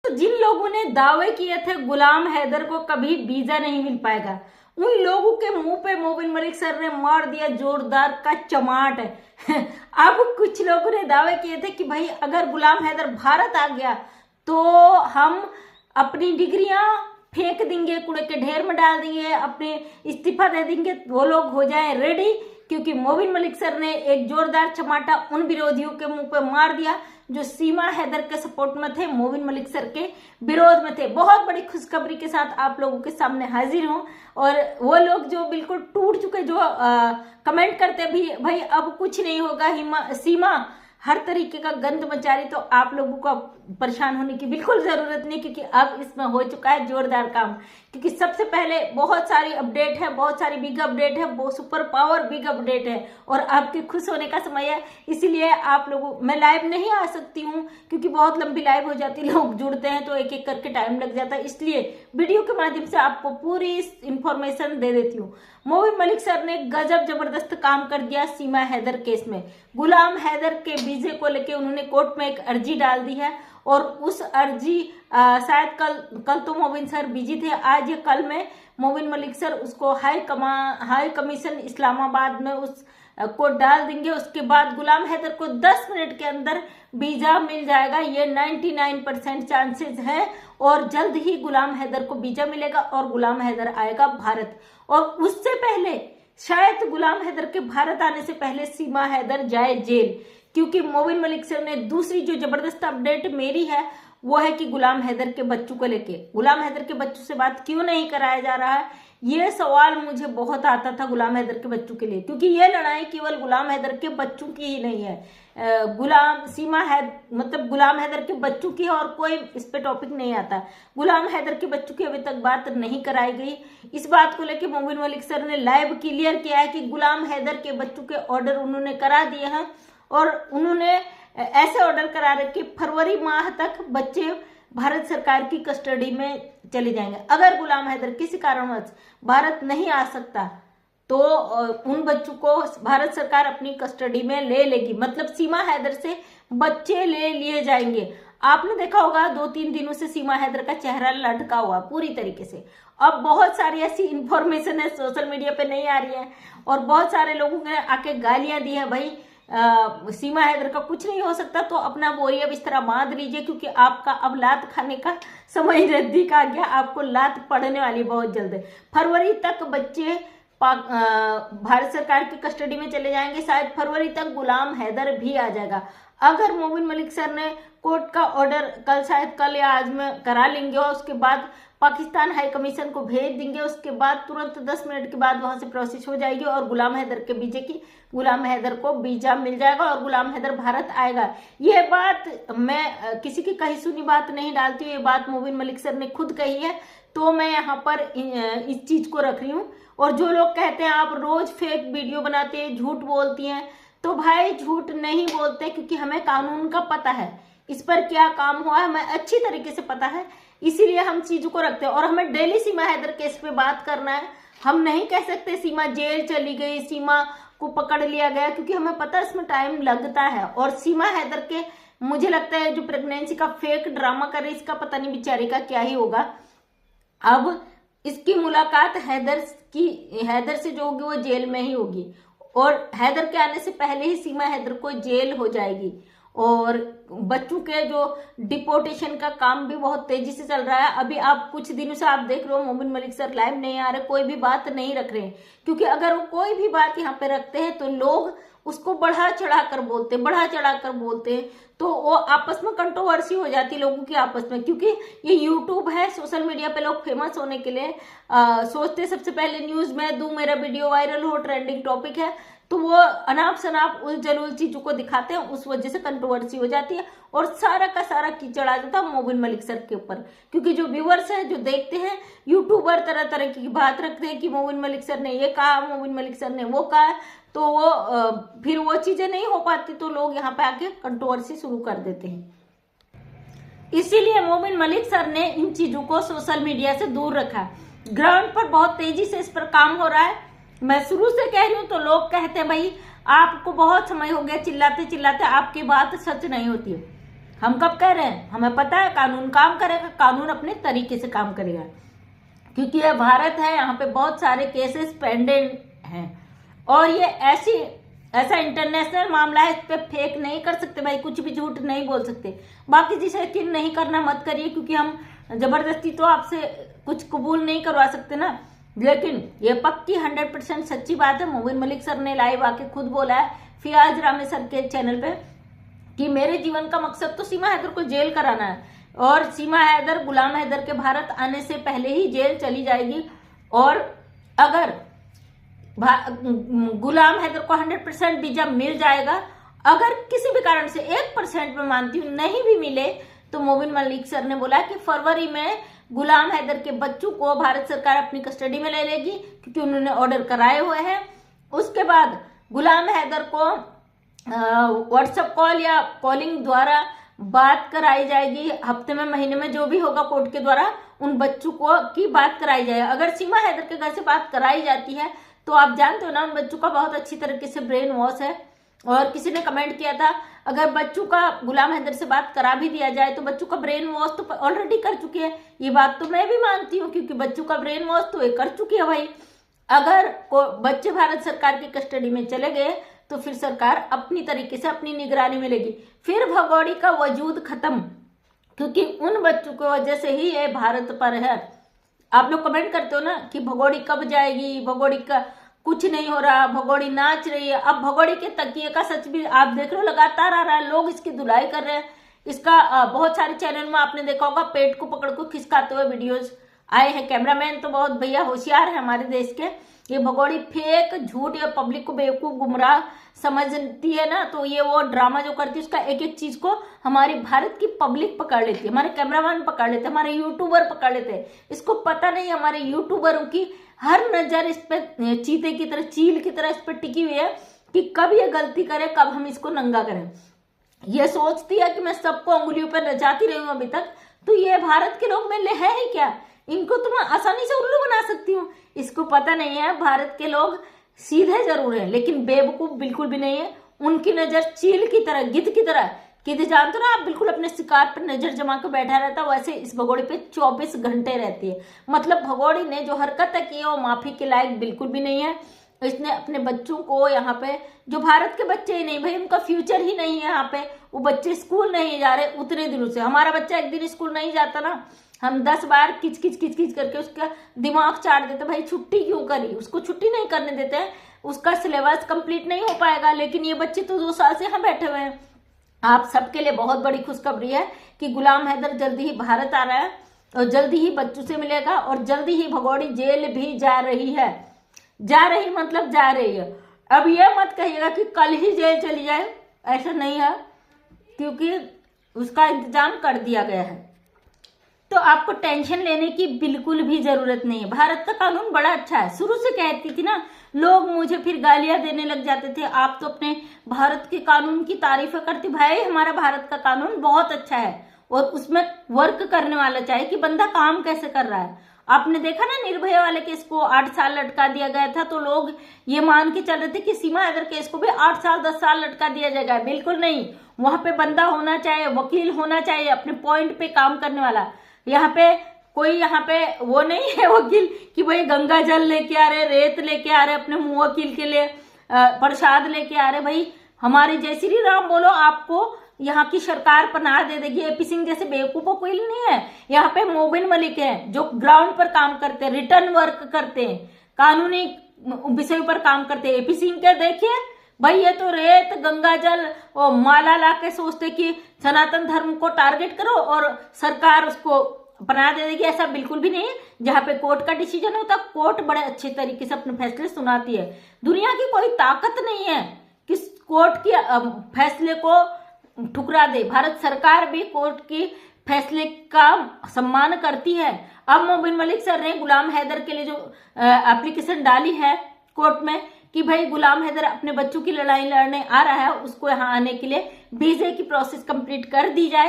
जिन लोगों ने दावे किए थे गुलाम हैदर को कभी वीजा नहीं मिल पाएगा, उन लोगों के मुंह पे मोबिन मलिक सर ने मार दिया जोरदार का चमाट है। अब कुछ लोगों ने दावे किए थे कि भाई अगर गुलाम हैदर भारत आ गया तो हम अपनी डिग्रियां फेंक देंगे, कूड़े के ढेर में डाल देंगे, अपने इस्तीफा दे देंगे, वो लोग हो जाएं रेडी, क्योंकि मोबिन मलिक सर ने एक जोरदार चमाटा उन विरोधियों के मुंह पे मार दिया जो सीमा हैदर के सपोर्ट में थे, मोबिन मलिक सर के विरोध में थे। बहुत बड़ी खुशखबरी के साथ आप लोगों के सामने हाजिर हूं। और वो लोग जो बिल्कुल टूट चुके, जो कमेंट करते भी भाई अब कुछ नहीं होगा, सीमा हर तरीके का गंद मचा रही, तो आप लोगों को परेशान होने की बिल्कुल जरूरत नहीं, क्योंकि अब इसमें हो चुका है जोरदार काम। क्योंकि सबसे पहले बहुत सारी अपडेट है, बहुत सारी बिग अपडेट है, वो सुपर पावर बिग अपडेट है और आपके खुश होने का समय है। इसीलिए आप लोगों, मैं लाइव नहीं आ सकती हूँ क्योंकि बहुत लंबी लाइव हो जाती है, लोग जुड़ते हैं तो एक एक करके टाइम लग जाता है, इसलिए वीडियो के माध्यम से आपको पूरी इंफॉर्मेशन दे देती हूँ। मोबिन मलिक सर ने गजब जबरदस्त काम कर दिया सीमा हैदर केस में। गुलाम हैदर के वीजे को लेके उन्होंने कोर्ट में एक अर्जी डाल दी है और उस अर्जी शायद कल तो मोबिन सर बिजी थे, आज या कल में मोबिन मलिक सर उसको हाई कमीशन इस्लामाबाद में उस को डाल देंगे। उसके बाद गुलाम हैदर को 10 मिनट के अंदर वीजा मिल जाएगा, ये 99% चांसेस है और जल्द ही गुलाम हैदर को वीजा मिलेगा और गुलाम हैदर आएगा भारत। और उससे पहले शायद गुलाम हैदर के भारत आने से पहले सीमा हैदर जाए जेल, क्योंकि मोबिन मलिक सर ने दूसरी जो जबरदस्त अपडेट मेरी है वो है कि गुलाम हैदर के बच्चों को लेके, गुलाम हैदर के बच्चों से बात क्यों नहीं कराया जा रहा है, ये सवाल मुझे बहुत आता था गुलाम हैदर के बच्चों के लिए, क्योंकि ये लड़ाई केवल गुलाम हैदर के बच्चों की ही नहीं है, गुलाम हैदर के बच्चों की है और कोई इस पे टॉपिक नहीं आता। गुलाम हैदर के बच्चों की अभी तक बात नहीं कराई गई। इस बात को लेके मोबिन मलिक सर ने लाइव क्लियर किया है कि गुलाम हैदर के बच्चों के ऑर्डर उन्होंने करा दिए हैं और उन्होंने ऐसे ऑर्डर करा रखे कि फरवरी माह तक बच्चे भारत सरकार की कस्टडी में चले जाएंगे। अगर गुलाम हैदर किसी कारणवश भारत नहीं आ सकता तो उन बच्चों को भारत सरकार अपनी कस्टडी में ले लेगी, मतलब सीमा हैदर से बच्चे ले लिए जाएंगे। आपने देखा होगा 2-3 दिनों से सीमा हैदर का चेहरा लटका हुआ पूरी तरीके से। अब बहुत सारी ऐसी इंफॉर्मेशन है सोशल मीडिया पे नहीं आ रही है और बहुत सारे लोगों ने आके गालियां दी है, भाई सीमा हैदर का कुछ नहीं हो सकता तो अपना बोरिया बिस्तरा बांध लीजिए, क्योंकि आपका अब लात खाने का समय नजदीक आ गया, आपको लात पड़ने वाली बहुत जल्द है। फरवरी तक बच्चे भारत सरकार की कस्टडी में चले जाएंगे, शायद फरवरी तक गुलाम हैदर भी आ जाएगा। अगर मोबिन मलिक सर ने कोर्ट का ऑर्डर शायद कल या आज में करा लेंगे और उसके बाद पाकिस्तान हाई कमीशन को भेज देंगे, उसके बाद तुरंत 10 मिनट के बाद वहां से प्रोसेस हो जाएगी और गुलाम हैदर के वीजे की गुलाम हैदर को वीजा मिल जाएगा और गुलाम हैदर भारत आएगा। ये बात मैं किसी की कही सुनी बात नहीं डालती हूँ, ये बात मोबिन मलिक सर ने खुद कही है, तो मैं यहाँ पर इस चीज को रख रही हूँ। और जो लोग कहते हैं आप रोज फेक वीडियो बनाते हैं, झूठ बोलती हैं, तो भाई झूठ नहीं बोलते, क्योंकि हमें कानून का पता है, इस पर क्या काम हुआ है हमें अच्छी तरीके से पता है, इसीलिए हम चीजों को रखते हैं। और हमें डेली सीमा हैदर केस पे बात करना है, हम नहीं कह सकते सीमा जेल चली गई, सीमा को पकड़ लिया गया, क्योंकि हमें पता है इसमें टाइम लगता है। और सीमा हैदर के मुझे लगता है जो प्रेगनेंसी का फेक ड्रामा कर रही, इसका पता नहीं बेचारी का क्या ही होगा। अब इसकी मुलाकात हैदर से जो होगी वो जेल में ही होगी और हैदर के आने से पहले ही सीमा हैदर को जेल हो जाएगी। और बच्चों के जो डिपोर्टेशन का काम भी बहुत तेजी से चल रहा है। अभी आप कुछ दिनों से आप देख रहे हो मोबिन मलिक सर लाइव नहीं आ रहे, कोई भी बात नहीं रख रहे हैं, क्योंकि अगर वो कोई भी बात यहाँ पे रखते हैं तो लोग उसको बढ़ा चढ़ा कर बोलते हैं, तो वो आपस में कंट्रोवर्सी हो जाती है लोगों की आपस में। क्योंकि ये यूट्यूब है, सोशल मीडिया पे लोग फेमस होने के लिए सोचते सबसे पहले न्यूज में दूं, मेरा वीडियो वायरल हो, ट्रेंडिंग टॉपिक है, तो वो अनाप शनाप उलझुल चीजों को दिखाते हैं, उस वजह से कंट्रोवर्सी हो जाती है और सारा का सारा कीचड़ आ जाता है मोबिन मलिक सर के ऊपर। क्योंकि जो व्यूअर्स हैं, जो देखते हैं, यूट्यूबर तरह तरह की बात रखते हैं कि मोबिन मलिक सर ने ये कहा, मोबिन मलिक सर ने वो कहा, तो वो फिर वो चीजें नहीं हो पाती, तो लोग यहाँ पे आके कंट्रोवर्सी शुरू कर देते हैं। इसीलिए मोबिन मलिक सर ने इन चीजों को सोशल मीडिया से दूर रखा। ग्राउंड पर बहुत तेजी से इस पर काम हो रहा है, मैं शुरू से कह रही हूँ, तो लोग कहते हैं भाई आपको बहुत समय हो गया चिल्लाते चिल्लाते, आपकी बात सच नहीं होती है। हम कब कह रहे हैं? हमें पता है कानून काम करेगा, कानून अपने तरीके से काम करेगा, क्योंकि यह भारत है, यहाँ पे बहुत सारे केसेस पेंडिंग हैं और ये ऐसा इंटरनेशनल मामला है, इस पे फेक नहीं कर सकते भाई, कुछ भी झूठ नहीं बोल सकते। बाकी जिसे यकीन नहीं करना मत करिए, क्योंकि हम जबरदस्ती तो आपसे कुछ कबूल नहीं करवा सकते ना। लेकिन ये पक्की 100% सच्ची बात है, मोबिन मलिक सर ने लाइव आके खुद बोला है फियाज रामे सर के चैनल पे कि मेरे जीवन का मकसद तो सीमा हैदर को जेल कराना है, और सीमा हैदर गुलाम हैदर के भारत आने से पहले ही जेल चली जाएगी। और अगर गुलाम हैदर को 100% वीजा मिल जाएगा, अगर किसी भी कारण से 1% में मानती हूँ नहीं भी मिले, तो मोबिन मलिक सर ने बोला कि फरवरी में गुलाम हैदर के बच्चों को भारत सरकार अपनी कस्टडी में ले लेगी, क्योंकि उन्होंने ऑर्डर कराए हुए हैं। उसके बाद गुलाम हैदर को व्हाट्सएप कॉल या कॉलिंग द्वारा बात कराई जाएगी, हफ्ते में महीने में जो भी होगा कोर्ट के द्वारा उन बच्चों को की बात कराई जाएगी। अगर सीमा हैदर के घर से बात कराई जाती है तो आप जानते हो ना, उन बच्चों का बहुत अच्छी तरीके से ब्रेन वॉश है। और किसी ने कमेंट किया था अगर बच्चों का गुलाम हैदर से बात करा भी दिया जाए तो बच्चों का ब्रेन वॉश तो ऑलरेडी कर चुकी है। ये बात तो मैं भी मानती हूँ, क्योंकि बच्चों का ब्रेन वॉश तो ये कर चुकी है भाई। अगर बच्चे भारत सरकार की कस्टडी में चले गए तो फिर सरकार अपनी तरीके से अपनी निगरानी में लेगी, फिर भगोड़ी का वजूद खत्म, क्योंकि उन बच्चों की वजह से ही ये भारत पर है। आप लोग कमेंट करते हो ना कि भगोड़ी कब जाएगी, भगोड़ी का कुछ नहीं हो रहा, भगोड़ी नाच रही है। अब भगोड़ी के तकिए का सच भी आप देख रहे हो, लगातार आ रहा है, लोग इसकी धुलाई कर रहे हैं। इसका बहुत सारे चैनल में आपने देखा होगा पेट को पकड़ को खिसकाते हुए वीडियोज आए हैं। कैमरामैन तो बहुत भैया होशियार है हमारे देश के। ये भगोड़ी फेक झूठ या पब्लिक को बेवकूफ गुमराह समझती है ना, तो ये वो ड्रामा जो करती है उसका एक एक चीज को हमारी भारत की पब्लिक पकड़ लेती है, हमारे कैमरामैन पकड़ लेते हैं, हमारे यूट्यूबर पकड़ लेते हैं। इसको पता नहीं हमारे यूट्यूबरों की हर नजर इस पे चीते की तरह, चील की तरह इस पे टिकी हुई है कि कब ये गलती करे, कब हम इसको नंगा करें। ये सोचती है कि मैं सबको उंगलियों पर नचाती रही हूं अभी तक, तो ये भारत के लोग मेरे है ही क्या, इनको तो मैं आसानी से उल्लू बना सकती हूँ। इसको पता नहीं है भारत के लोग सीधे जरूर हैं लेकिन बेवकूफ बिल्कुल भी नहीं है। उनकी नजर चील की तरह, गिद्ध की तरह, गिद्ध जानते हो ना आप, बिल्कुल अपने शिकार पर नजर जमा कर बैठा रहता, वैसे इस भगोड़ी पे 24 घंटे रहती है। मतलब भगोड़ी ने जो हरकत की है वो माफी के लायक बिल्कुल भी नहीं है। इसने अपने बच्चों को यहाँ पे, जो भारत के बच्चे ही नहीं भाई, उनका फ्यूचर ही नहीं है यहाँ पे, वो बच्चे स्कूल नहीं जा रहे उतने दिनों से। हमारा बच्चा एक दिन स्कूल नहीं जाता ना, हम 10 बार किच किच किच किच करके उसका दिमाग चाट देते, भाई छुट्टी क्यों करी, उसको छुट्टी नहीं करने देते हैं, उसका सिलेबस कंप्लीट नहीं हो पाएगा। लेकिन ये बच्चे तो 2 साल से यहाँ बैठे हुए हैं। आप सबके लिए बहुत बड़ी खुशखबरी है कि गुलाम हैदर जल्दी ही भारत आ रहा है और जल्दी ही बच्चों से मिलेगा, और जल्दी ही भगोड़ी जेल भी जा रही है। जा रही मतलब जा रही है। अब ये मत कहिएगा कि कल ही जेल चली जाए, ऐसा नहीं है, क्योंकि उसका इंतजाम कर दिया गया है। तो आपको टेंशन लेने की बिल्कुल भी जरूरत नहीं है। भारत का कानून बड़ा अच्छा है। शुरू से कहती थी ना, लोग मुझे फिर गालियां देने लग जाते थे, आप तो अपने भारत के कानून की तारीफें करती। भाई हमारा भारत का कानून बहुत अच्छा है और उसमें वर्क करने वाला चाहिए कि बंदा काम कैसे कर रहा है। आपने देखा ना निर्भया वाले केस को 8 साल लटका दिया गया था, तो लोग ये मान के चल रहे थे कि सीमा हैदर केस को भी 8 साल 10 साल लटका दिया जाएगा। बिल्कुल नहीं, वहां पे बंदा होना चाहिए, वकील होना चाहिए, अपने पॉइंट पे काम करने वाला। यहाँ पे कोई यहाँ पे वो नहीं है वकील कि भाई गंगा जल लेके आ रहे, रेत लेके आ रहे, अपने मुंह वकील के लिए प्रसाद लेके आ रहे। भाई हमारे जय श्री राम बोलो, आपको यहाँ की सरकार पनाह दे देगी। एपी सिंह जैसे बेवकूफों कोई नहीं है। यहाँ पे मोबिन मलिक है जो ग्राउंड पर काम करते हैं, रिटर्न वर्क करते हैं, कानूनी विषय पर काम करते हैं। एपी सिंह के देखिए भाई, ये तो रेत गंगा जल और माला ला के सोचते कि सनातन धर्म को टारगेट करो और सरकार उसको बना दे देगी। ऐसा बिल्कुल भी नहीं है। जहां पे कोर्ट का डिसीजन होता है, कोर्ट बड़े अच्छे तरीके से अपने फैसले सुनाती है। दुनिया की कोई ताकत नहीं है कि कोर्ट के फैसले को ठुकरा दे। भारत सरकार भी कोर्ट के फैसले का सम्मान करती है। अब मोबिन मलिक सर ने गुलाम हैदर के लिए जो एप्लीकेशन डाली है कोर्ट में कि भाई गुलाम हैदर अपने बच्चों की लड़ाई लड़ने आ रहा है, उसको यहाँ आने के लिए वीजे की प्रोसेस कंप्लीट कर दी जाए।